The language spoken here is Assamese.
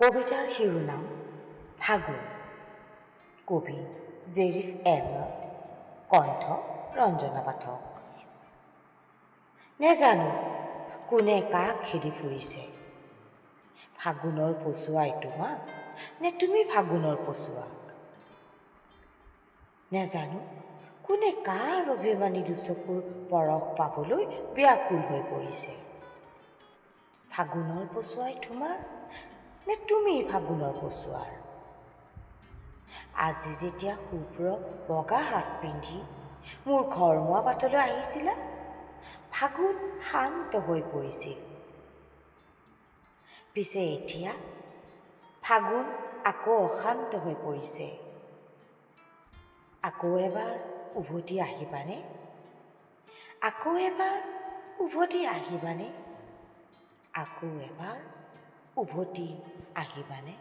কবিতাৰ শিৰোনাম ফাগুন। কবি জেৰিফ এহমদ, কণ্ঠ ৰঞ্জনা পাঠক। নেজানো কোনে কাক খেদি ফুৰিছে, ফাগুনৰ পচুৱাই তোমাক নে তুমি ফাগুনৰ পচুৱাক। নেজানো কোনে কাৰ অভিমানী দুচকুৰ পৰশ পাবলৈ ব্যাকুল হৈ পৰিছে, ফাগুনৰ পচুৱাই তোমাৰ নে তুমি ফাগুনৰ পচুৱাৰ। আজি যেতিয়া শুভ্ৰ বগা সাজ পিন্ধি মোৰ ঘৰমুৱা বাটলৈ আহিছিলা, ফাগুন শান্ত হৈ পৰিছিল। পিছে এতিয়া ফাগুন আকৌ অশান্ত হৈ পৰিছে। আকৌ এবাৰ উভতি আহিবানে? আকৌ এবাৰ উভতি আহিবানে? আকৌ এবাৰ উভতি আহিবানে?